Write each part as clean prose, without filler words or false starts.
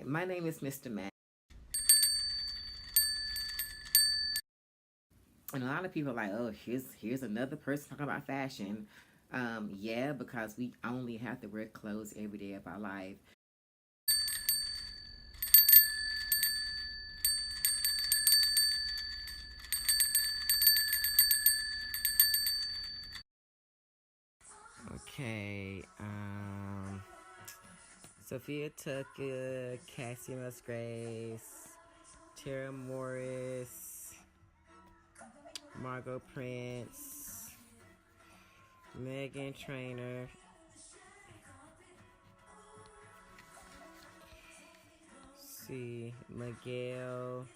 my name is Mr. Matt. And a lot of people are like, oh, here's another person talking about fashion. Yeah, because we only have to wear clothes every day of our life. Okay, Sophia Tucker, Cassie Musgraves, Tara Morris, Margot Prince, Megan Trainor, see, Miguel,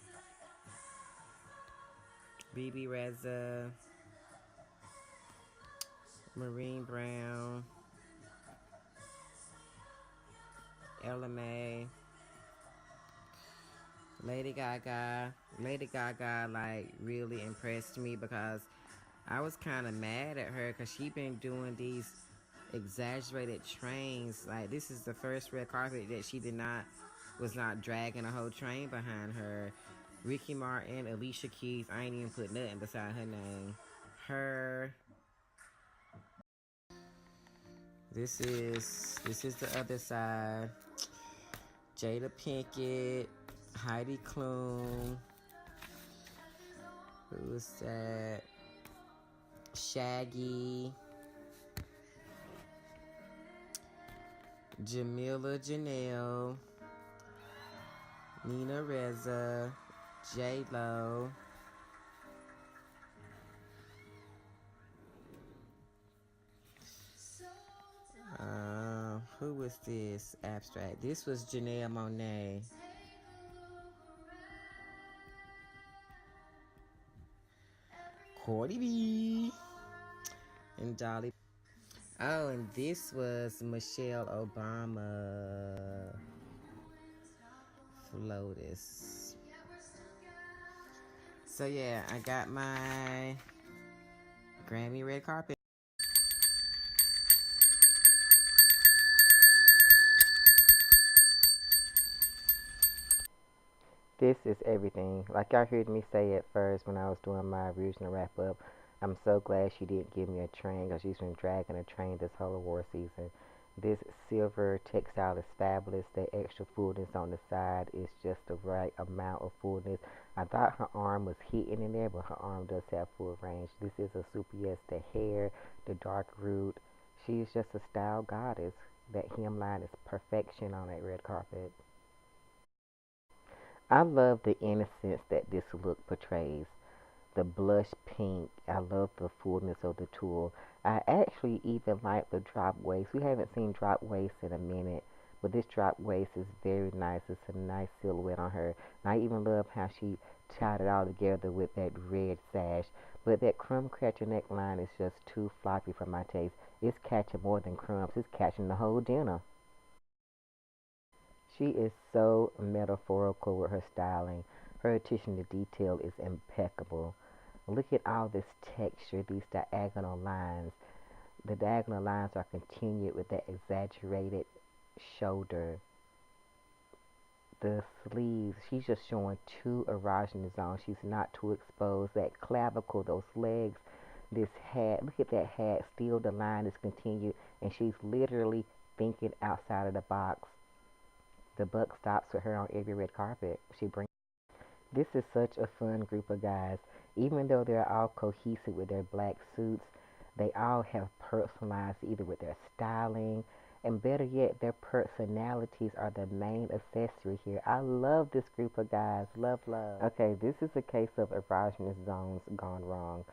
BB Reza, Maureen Brown, Ella May, Lady Gaga. Lady Gaga like really impressed me because I was kind of mad at her because she been doing these exaggerated trains. Like this is the first red carpet that she was not dragging a whole train behind her. Ricky Martin, Alicia Keys. I ain't even put nothing beside her name. Her. This is the other side. Jada Pinkett, Heidi Klum. Who's that? Shaggy. Jamila Janelle. Nina Reza. J Lo. Who was this? Abstract. This was Janelle Monáe. Cardi B. And Dolly. Oh, and this was Michelle Obama. Flotus. So yeah, I got my Grammy red carpet. This is everything. Like y'all heard me say at first when I was doing my original wrap up, I'm so glad she didn't give me a train because she's been dragging a train this whole award season. This silver textile is fabulous. The extra fullness on the side is just the right amount of fullness. I thought her arm was hidden in there, but her arm does have full range. This is a super yes. The hair, the dark root. She's just a style goddess. That hemline is perfection on that red carpet. I love the innocence that this look portrays. The blush pink. I love the fullness of the tulle. I actually even like the drop waist. We haven't seen drop waist in a minute, but this drop waist is very nice. It's a nice silhouette on her. And I even love how she tied it all together with that red sash. But that crumb catcher neckline is just too floppy for my taste. It's catching more than crumbs. It's catching the whole dinner. She is so metaphorical with her styling. Her attention to detail is impeccable. Look at all this texture, these diagonal lines. The diagonal lines are continued with that exaggerated shoulder. The sleeves, she's just showing two erogenous zones. She's not too exposed. That clavicle, those legs, this hat. Look at that hat. Still the line is continued, and she's literally thinking outside of the box. The buck stops with her on every red carpet. She brings. This is such a fun group of guys. Even though they're all cohesive with their black suits, they all have personalized either with their styling, and better yet, their personalities are the main accessory here. I love this group of guys. Love, love. Okay, this is a case of erogenous zones gone wrong.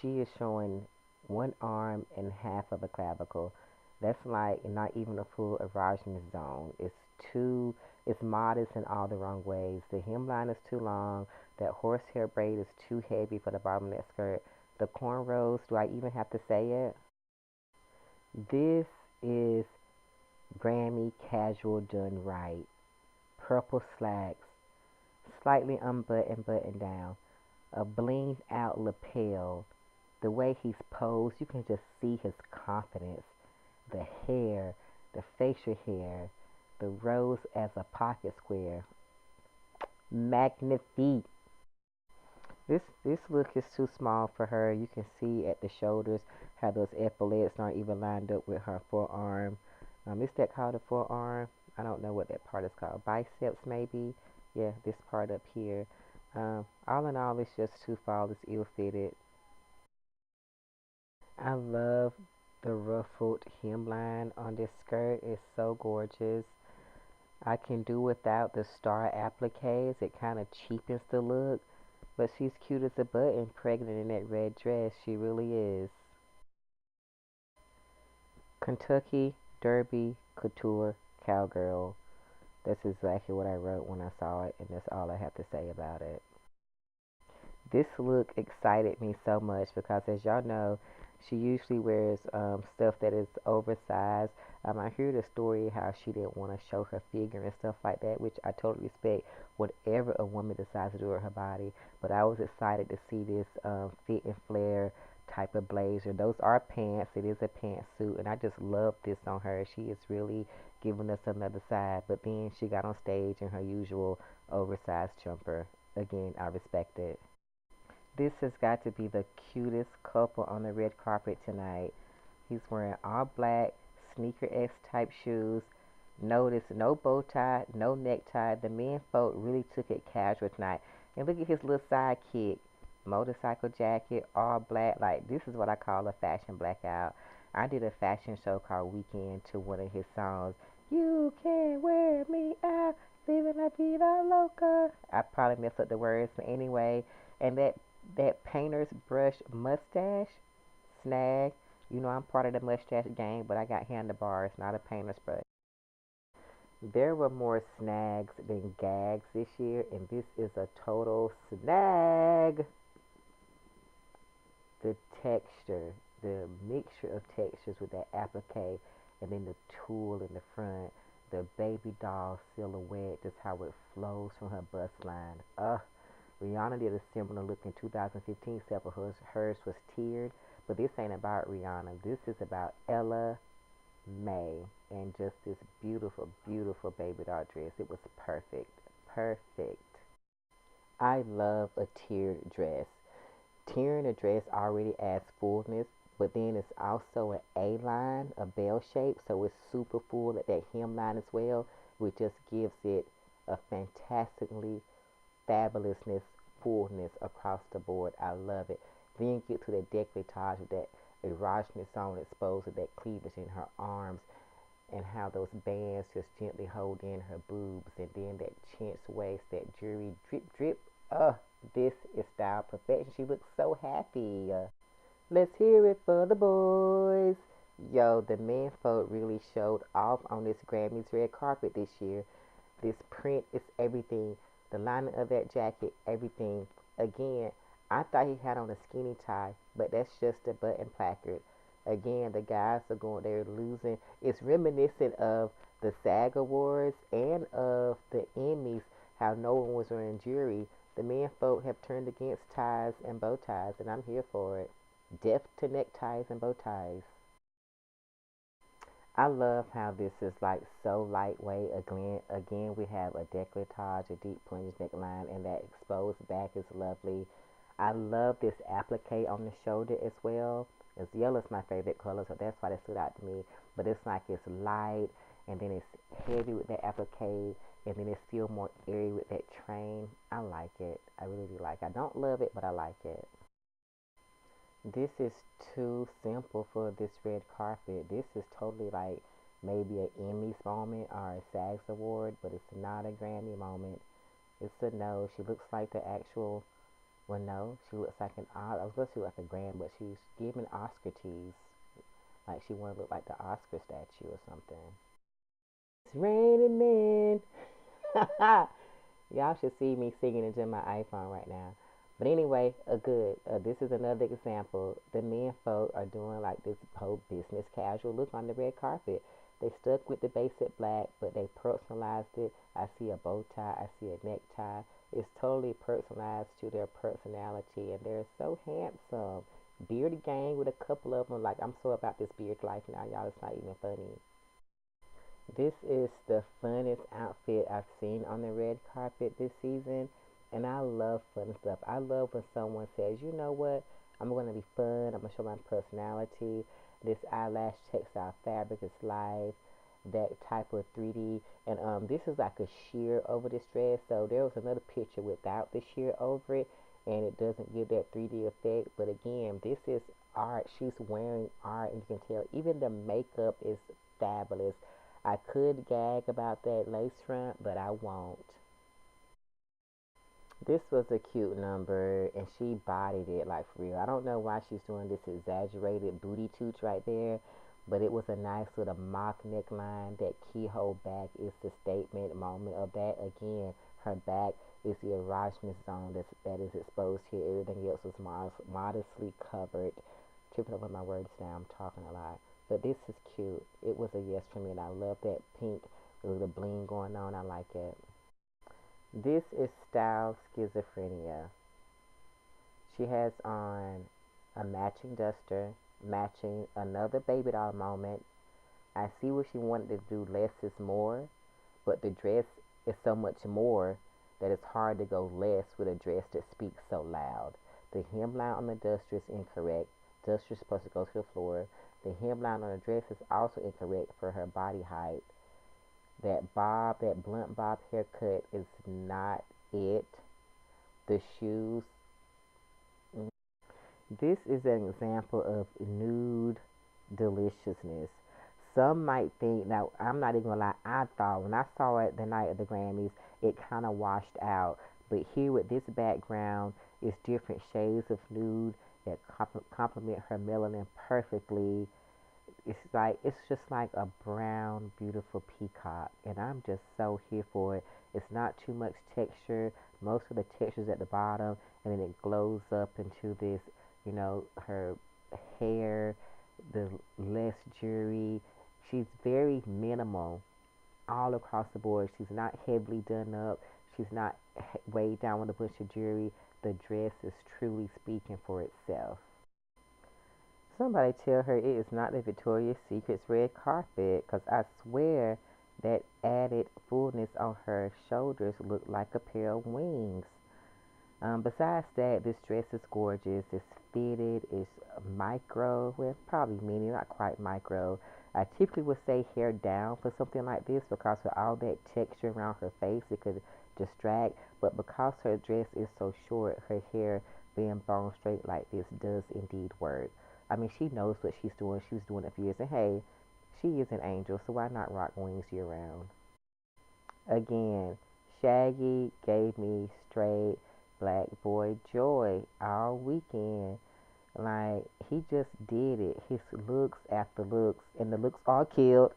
She is showing one arm and half of a clavicle. That's like not even a full erogenous zone. It's modest in all the wrong ways. The hemline is too long. That horsehair braid is too heavy for the bottom of that skirt. The cornrows, do I even have to say it? This is Grammy casual done right. Purple slacks, slightly unbuttoned button down, a blinged out lapel. The way he's posed, you can just see his confidence. The hair, the facial hair, The rose as a pocket square. Magnifique. This look is too small for her. You can see at the shoulders how those epaulets aren't even lined up with her forearm. Is that called a forearm? I don't know what that part is called. Biceps maybe? Yeah, this part up here. All in all, it's just too fall. It's ill-fitted. I love the ruffled hemline on this skirt. It's so gorgeous. I can do without the star appliques. It kind of cheapens the look. But she's cute as a button, pregnant in that red dress. She really is. Kentucky Derby Couture Cowgirl. That's exactly what I wrote when I saw it, and that's all I have to say about it. This look excited me so much because, as y'all know, she usually wears stuff that is oversized. I hear the story how she didn't want to show her figure and stuff like that, which I totally respect whatever a woman decides to do with her body. But I was excited to see this fit and flare type of blazer. Those are pants. It is a pantsuit, and I just love this on her. She is really giving us another side. But then she got on stage in her usual oversized jumper. Again, I respect it. This has got to be the cutest couple on the red carpet tonight. He's wearing all black, sneaker S type shoes. Notice no bow tie, no necktie. The men folk really took it casual tonight. And look at his little sidekick. Motorcycle jacket, all black. Like, this is what I call a fashion blackout. I did a fashion show called Weekend to one of his songs. You can wear me out, living la vida loca. I probably messed up the words, but anyway. And that painter's brush mustache snag. You know I'm part of the mustache gang, but I got handlebars, not a painter's brush. There were more snags than gags this year, and this is a total snag. The texture, the mixture of textures with that applique, and then the tulle in the front, the baby doll silhouette, just how it flows from her bust line. Rihanna did a similar look in 2015, except for hers was tiered. But this ain't about Rihanna. This is about Ella May and just this beautiful, beautiful baby doll dress. It was perfect. Perfect. I love a tiered dress. Tiering a dress already adds fullness, but then it's also an A line, a bell shape, so it's super full at that hemline as well, which just gives it a fantastically fabulousness, fullness across the board. I love it. Then you get to the décolletage with that erogenous zone exposed with that cleavage in her arms and how those bands just gently hold in her boobs and then that chintz waist, that jewelry drip drip. This is style perfection. She looks so happy. Let's hear it for the boys. Yo, the men folk really showed off on this Grammys red carpet this year. This print is everything. The lining of that jacket, everything. Again, I thought he had on a skinny tie, but that's just a button placard. Again, the guys are going there losing. It's reminiscent of the SAG Awards and of the Emmys, how no one was wearing jewelry. The men folk have turned against ties and bow ties, and I'm here for it. Death to neckties and bow ties. I love how this is like so lightweight. Again, we have a décolletage, a deep plunge neckline, and that exposed back is lovely. I love this applique on the shoulder as well. As yellow is my favorite color, so that's why that stood out to me. But it's like it's light, and then it's heavy with that applique, and then it's still more airy with that train. I like it. I really do like it. I don't love it, but I like it. This is too simple for this red carpet. This is totally like maybe an Emmys moment or a SAGs award, but it's not a Grammy moment. It's a no. She looks like the actual. Well, no, she looks like an. I was supposed to look like a Grammy, but she's giving Oscar tease. Like she want to look like the Oscar statue or something. It's raining men. Y'all should see me singing into my iPhone right now. But anyway, good. This is another example. The men folk are doing like this whole business casual look on the red carpet. They stuck with the basic black, but they personalized it. I see a bow tie. I see a necktie. It's totally personalized to their personality, and they're so handsome. Bearded gang with a couple of them. Like I'm so about this beard life now, y'all. It's not even funny. This is the funnest outfit I've seen on the red carpet this season, and I love fun stuff. I love when someone says, you know what, I'm going to be fun, I'm going to show my personality. This eyelash textile fabric is live, that type of 3D. And this is like a sheer over this dress, so there was another picture without the sheer over it, and it doesn't give that 3D effect. But again, this is art. She's wearing art, and you can tell even the makeup is fabulous. I could gag about that lace front, but I won't. This was a cute number, and she bodied it like for real. I don't know why she's doing this exaggerated booty toots right there, but it was a nice little mock neckline. That keyhole back is the statement moment of that. Again, her back is the erogenous zone that is exposed here. Everything else was modestly covered. Tripping over my words now, I'm talking a lot. But this is cute. It was a yes for me, and I love that pink with the bling going on. I like it. This is style schizophrenia. She has on a matching duster, matching another baby doll moment. I see what she wanted to do, less is more, but the dress is so much more that it's hard to go less with a dress that speaks so loud. The hemline on the duster is incorrect. Duster is supposed to go to the floor. The hemline on the dress is also incorrect for her body height. That blunt bob haircut is not it. The shoes. This is an example of nude deliciousness. Some might think, now I'm not even gonna lie, I thought when I saw it the night of the Grammys, it kind of washed out. But here with this background, it's different shades of nude that complement her melanin perfectly. It's just like a brown, beautiful peacock, and I'm just so here for it. It's not too much texture. Most of the texture's at the bottom, and then it glows up into this. Her hair, the less jewelry. She's very minimal all across the board. She's not heavily done up. She's not weighed down with a bunch of jewelry. The dress is truly speaking for itself. Somebody tell her it is not the Victoria's Secret's red carpet, 'cause I swear that added fullness on her shoulders looked like a pair of wings. Besides that, this dress is gorgeous. It's fitted. It's micro. Well, probably mini, not quite micro. I typically would say hair down for something like this because with all that texture around her face, it could distract. But because her dress is so short, her hair being bone straight like this does indeed work. I mean, she knows what she's doing. She was doing it for years. And hey, she is an angel, so why not rock wings year round? Again, Shaggy gave me straight black boy joy all weekend. Like, he just did it. His looks after looks, and the looks all killed.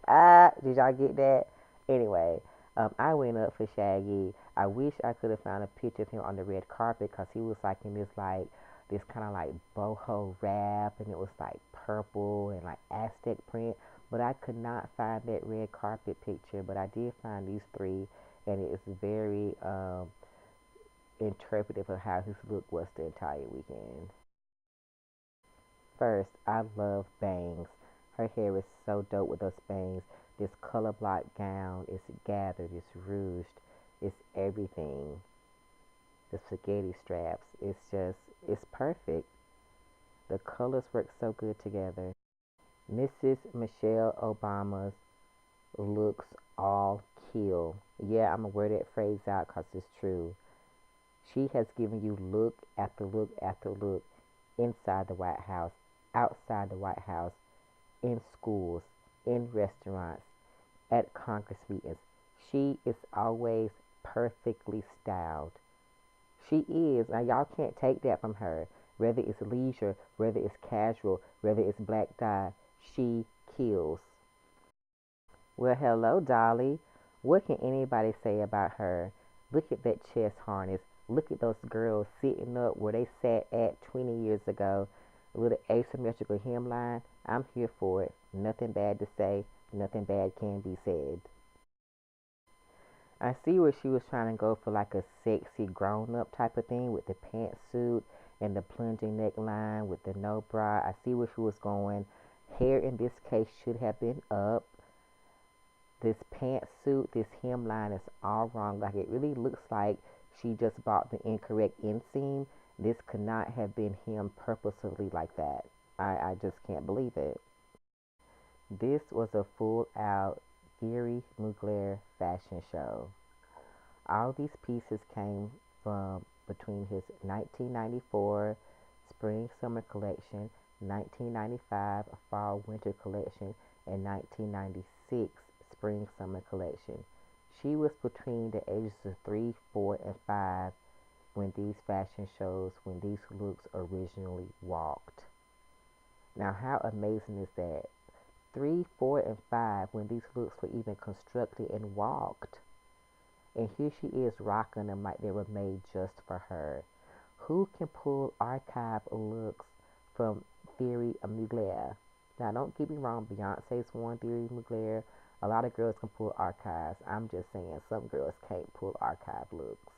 Did y'all get that? Anyway, I went up for Shaggy. I wish I could have found a picture of him on the red carpet because he was like in this kind of like boho wrap, and it was like purple and like Aztec print. But I could not find that red carpet picture. But I did find these three, and it is very interpretive of how his look was the entire weekend. First, I love bangs. Her hair is so dope with those bangs. This color block gown is gathered, it's ruched, it's everything. The spaghetti straps, it's perfect. The colors work so good together. Mrs. Michelle Obama's looks all kill. Yeah, I'm gonna wear that phrase out because it's true. She has given you look after look after look inside the White House, outside the White House, in schools, in restaurants, at Congress meetings. She is always perfectly styled. She is. Now, y'all can't take that from her. Whether it's leisure, whether it's casual, whether it's black tie, she kills. Well, hello, Dolly. What can anybody say about her? Look at that chest harness. Look at those girls sitting up where they sat at 20 years ago with an asymmetrical hemline. I'm here for it. Nothing bad to say. Nothing bad can be said. I see where she was trying to go for like a sexy grown up type of thing with the pantsuit and the plunging neckline with the no bra. I see where she was going. Hair in this case should have been up. This pantsuit, this hemline is all wrong. Like it really looks like she just bought the incorrect inseam. This could not have been hemmed purposefully like that. I just can't believe it. This was a full out Gary Mugler fashion show. All these pieces came from between his 1994 spring summer collection, 1995 fall winter collection, and 1996 spring summer collection. She was between the ages of 3, 4, and 5 when these fashion shows, when these looks originally walked. Now, how amazing is that? 3, 4, and 5 when these looks were even constructed and walked. And here she is rocking them like they were made just for her. Who can pull archive looks from Theory Mugler? Now, don't get me wrong, Beyonce's worn Theory Mugler. A lot of girls can pull archives. I'm just saying some girls can't pull archive looks.